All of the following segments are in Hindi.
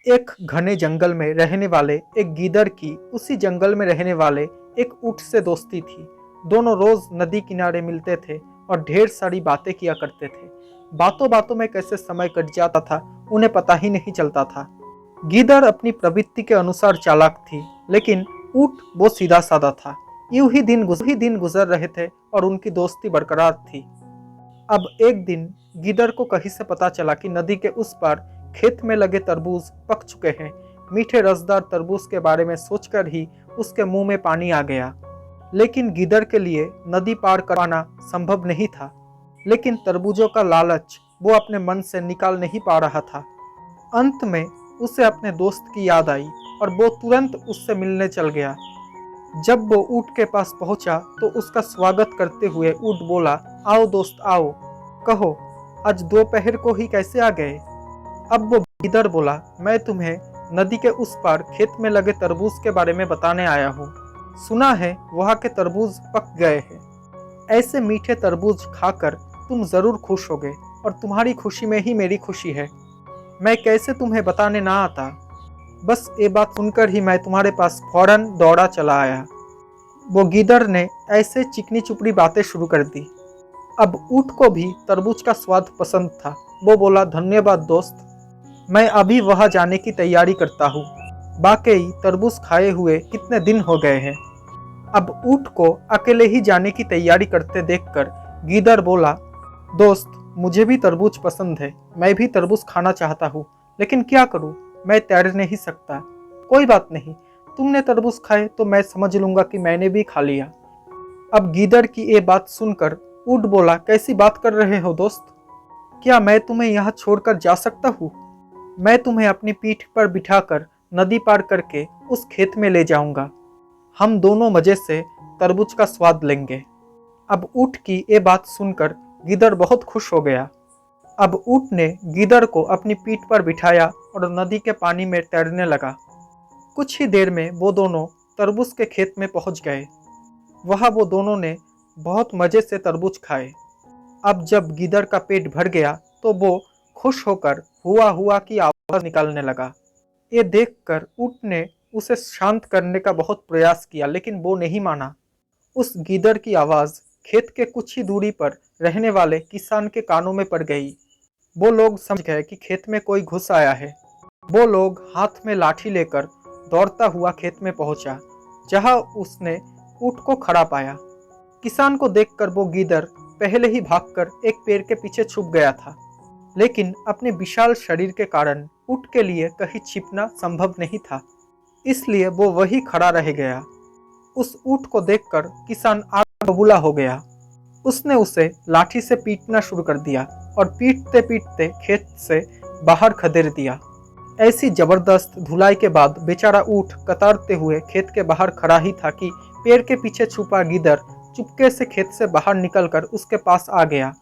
एक घने जंगल में रहने वाले एक गीदड़ की उसी जंगल में रहने वाले एक ऊंट से दोस्ती थी। दोनों रोज नदी किनारे मिलते थे और ढेर सारी बातें किया करते थे। बातों बातों में कैसे समय कट जाता था उन्हें पता ही नहीं चलता था। गीदड़ अपनी प्रवृत्ति के अनुसार चालाक थी, लेकिन ऊंट वो सीधा साधा था। यूं ही दिन गुजर रहे थे और उनकी दोस्ती बरकरार थी। अब एक दिन गीदड़ को कहीं से पता चला कि नदी के उस पार खेत में लगे तरबूज पक चुके हैं। मीठे रसदार तरबूज के बारे में सोचकर ही उसके मुंह में पानी आ गया। लेकिन गीदड़ के लिए नदी पार करवाना संभव नहीं था। लेकिन तरबूजों का लालच वो अपने मन से निकाल नहीं पा रहा था। अंत में उसे अपने दोस्त की याद आई और वो तुरंत उससे मिलने चल गया। जब वो ऊंट के पास पहुंचा तो उसका स्वागत करते हुए ऊंट बोला, आओ दोस्त आओ, कहो आज दोपहर को ही कैसे आ गए। अब वो गीदड़ बोला, मैं तुम्हें नदी के उस पार खेत में लगे तरबूज के बारे में बताने आया हूँ। सुना है वहाँ के तरबूज पक गए हैं। ऐसे मीठे तरबूज खाकर तुम जरूर खुश होगे और तुम्हारी खुशी में ही मेरी खुशी है। मैं कैसे तुम्हें बताने ना आता। बस ये बात सुनकर ही मैं तुम्हारे पास फौरन दौड़ा चला आया। वो गीदड़ ने ऐसे चिकनी चुपड़ी बातें शुरू कर दी। अब ऊंट को भी तरबूज का स्वाद पसंद था। वो बोला, धन्यवाद दोस्त, मैं अभी वहां जाने की तैयारी करता हूँ। वाकई तरबूज खाए हुए कितने दिन हो गए हैं। अब ऊंट को अकेले ही जाने की तैयारी करते देखकर गीदड़ बोला, दोस्त मुझे भी तरबूज पसंद है, मैं भी तरबूज खाना चाहता हूँ, लेकिन क्या करूँ, मैं तैर नहीं सकता। कोई बात नहीं, तुमने तरबूज खाए तो मैं समझ लूंगा कि मैंने भी खा लिया। अब गीदड़ की ये बात सुनकर ऊंट बोला, कैसी बात कर रहे हो दोस्त, क्या मैं तुम्हें यहाँ छोड़कर जा सकता हूँ। मैं तुम्हें अपनी पीठ पर बिठाकर नदी पार करके उस खेत में ले जाऊंगा। हम दोनों मजे से तरबूज का स्वाद लेंगे। अब ऊंट की ये बात सुनकर गीदड़ बहुत खुश हो गया। अब ऊंट ने गीदड़ को अपनी पीठ पर बिठाया और नदी के पानी में तैरने लगा। कुछ ही देर में वो दोनों तरबूज के खेत में पहुंच गए। वहां वो दोनों ने बहुत मजे से तरबूज खाए। अब जब गीदड़ का पेट भर गया तो वो खुश होकर हुआ हुआ की आवाज निकालने लगा। ये देखकर ऊंट ने उसे शांत करने का बहुत प्रयास किया, लेकिन वो नहीं माना। उस गीदड़ की आवाज खेत के कुछ ही दूरी पर रहने वाले किसान के कानों में पड़ गई। वो लोग समझ गए कि खेत में कोई घुस आया है। वो लोग हाथ में लाठी लेकर दौड़ता हुआ खेत में पहुंचा, जहां उसने ऊंट को खड़ा पाया। किसान को देखकर वो गीदड़ पहले ही भागकर एक पेड़ के पीछे छुप गया था, लेकिन अपने विशाल शरीर के कारण ऊंट के लिए कहीं छिपना संभव नहीं था, इसलिए वो वही खड़ा रह गया। उस ऊंट को देखकर किसान आग बबूला हो गया। उसने उसे लाठी से पीटना शुरू कर दिया और पीटते पीटते खेत से बाहर खदेड़ दिया। ऐसी जबरदस्त धुलाई के बाद बेचारा ऊंट कतरते हुए खेत के बाहर खड़ा ही था कि पेड़ के पीछे छुपा गीदड़ चुपके से खेत से बाहर निकलकर उसके पास आ गया।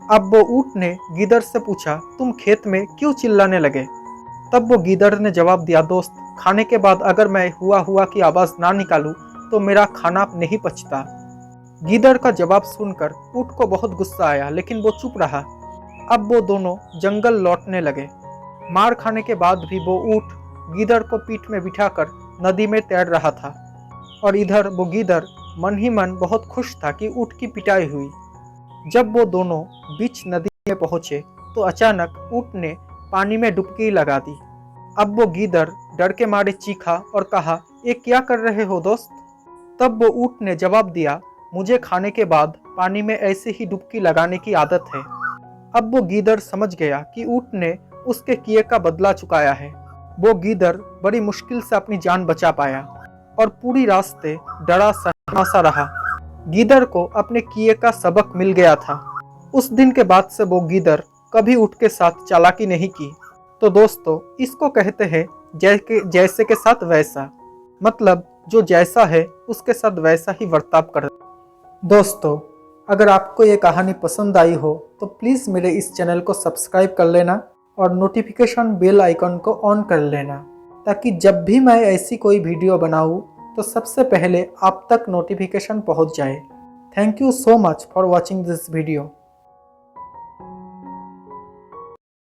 अब वो ऊंट ने गीदड़ से पूछा, तुम खेत में क्यों चिल्लाने लगे। तब वो गीदड़ ने जवाब दिया, दोस्त खाने के बाद अगर मैं हुआ हुआ की आवाज ना निकालूं तो मेरा खाना नहीं पचता। गीदड़ का जवाब सुनकर ऊंट को बहुत गुस्सा आया, लेकिन वो चुप रहा। अब वो दोनों जंगल लौटने लगे। मार खाने के बाद भी वो ऊंट गीदड़ को पीठ में बिठाकर नदी में तैर रहा था, और इधर वो गीदड़ मन ही मन बहुत खुश था कि ऊंट की पिटाई हुई। जब वो दोनों बीच नदी में पहुंचे तो अचानक ऊंट ने पानी में डुबकी लगा दी। अब वो गीदड़ डर के मारे चीखा और कहा, ये क्या कर रहे हो दोस्त। तब वो ऊंट ने जवाब दिया, मुझे खाने के बाद पानी में ऐसे ही डुबकी लगाने की आदत है। अब वो गीदड़ समझ गया कि ऊंट ने उसके किए का बदला चुकाया है। वो गीदड़ बड़ी मुश्किल से अपनी जान बचा पाया और पूरी रास्ते डरा सहमा रहा। गीदड़ को अपने किए का सबक मिल गया था। उस दिन के बाद से वो गीदड़ कभी ऊंट के साथ चालाकी नहीं की। तो दोस्तों, इसको कहते हैं जैसे के साथ वैसा, मतलब जो जैसा है उसके साथ वैसा ही बर्ताव कर। दोस्तों, अगर आपको ये कहानी पसंद आई हो तो प्लीज़ मेरे इस चैनल को सब्सक्राइब कर लेना और नोटिफिकेशन बेल आइकन को ऑन कर लेना, ताकि जब भी मैं ऐसी कोई वीडियो बनाऊँ तो सबसे पहले आप तक नोटिफिकेशन पहुंच जाए। Thank you so much for watching this video.